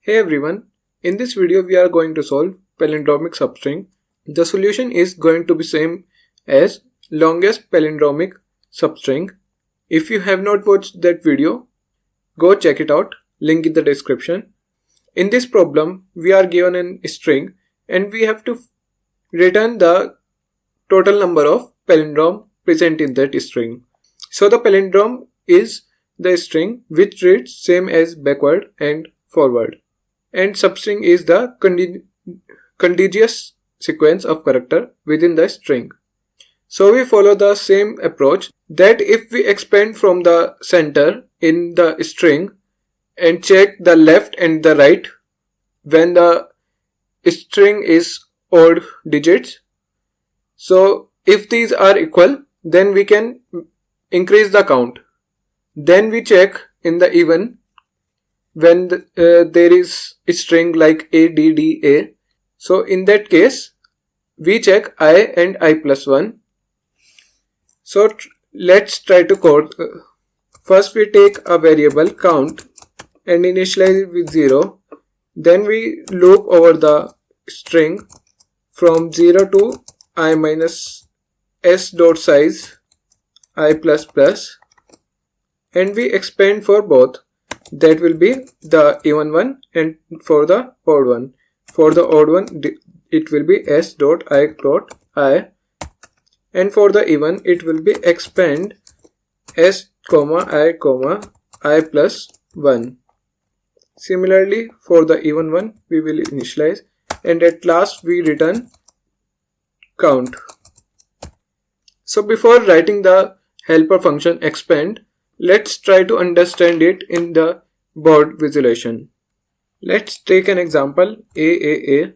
Hey everyone, in this video we are going to solve palindromic substring. The solution is going to be same as longest palindromic substring. If you have not watched that video, go check it out, link in the description. In this problem, we are given a string and we have to return the total number of palindrome present in that string. So the palindrome is the string which reads same as backward and forward. And substring is the contiguous sequence of character within the string. So we follow the same approach that if we expand from the center in the string and check the left and the right when the string is odd digits. So if these are equal, then we can increase the count. Then we check in the even when there is a string like ADDA. So in that case, we check I and I plus 1. So let's try to code. First we take a variable count and initialize it with 0. Then we loop over the string from 0 to I minus s dot size I plus plus, and we expand for both. That will be the even one, and for the odd one. For the odd one, it will be s dot I, and for the even, it will be expand s I plus 1. Similarly, for the even one, we will initialize, and at last we return count. So before writing the helper function expand, let's try to understand it in the board visualization. Let's take an example AAA.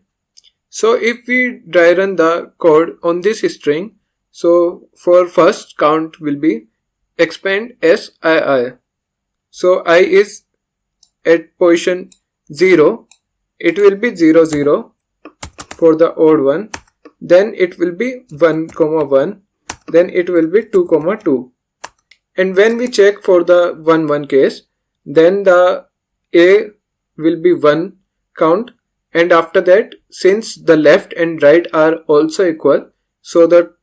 So if we dry run the code on this string, so for first count will be expand SII. So I is at position 0. It will be 0 0 for the odd one. Then it will be 1 1. Then it will be 2 2. And when we check for the 1 1 case, then the A will be 1 count, and after that, since the left and right are also equal, so the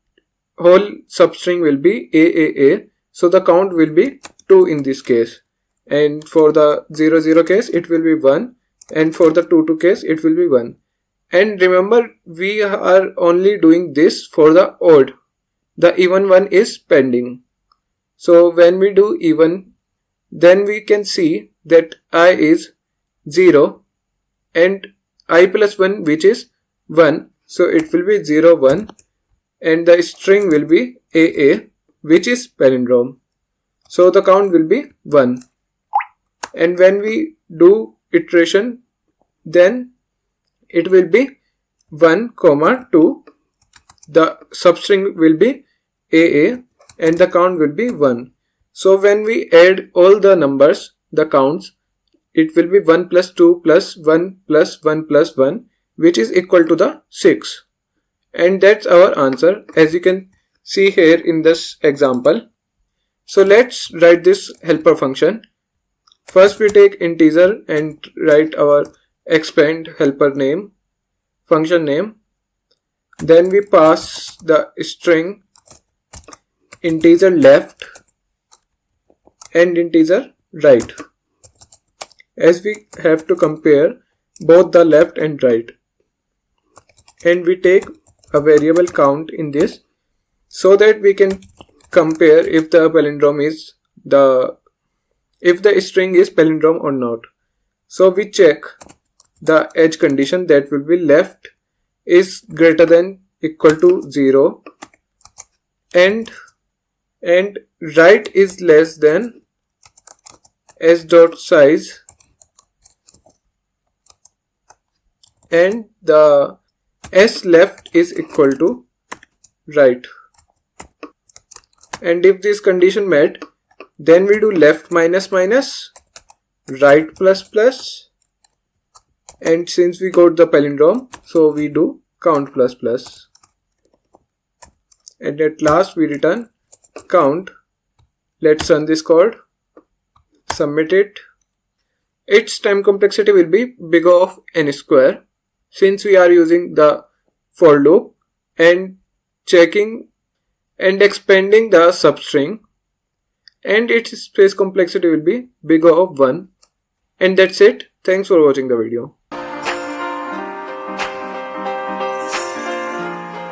whole substring will be AAA, so the count will be 2 in this case. And for the 0 0 case, it will be 1, and for the 2 2 case, it will be 1. And remember, we are only doing this for the odd. The even one is pending. So when we do even, then we can see that I is 0 and I plus 1, which is 1. So it will be 0 1, and the string will be AA, which is palindrome. So the count will be 1. And when we do iteration, then it will be 1 2. The substring will be AA and the count will be 1. So when we add all the numbers, the counts, it will be 1 plus 2 plus 1 plus 1 plus 1, which is equal to the 6. And that's our answer, as you can see here in this example. So let's write this helper function. First we take integer and write our expand helper name, function name. Then we pass the string integer left and integer right, as we have to compare both the left and right. And we take a variable count in this so that we can compare if the palindrome is if the string is palindrome or not. So we check the edge condition, that will be left is greater than equal to 0 and right is less than s dot size, and the s left is equal to right. And if this condition met, then we do left minus minus, right plus plus, and since we got the palindrome, so we do count plus plus, and at last we return count. Let's run this code, submit it, its time complexity will be bigger of n square, since we are using the for loop and checking and expanding the substring, and its space complexity will be bigger of 1. And that's it. Thanks for watching the video.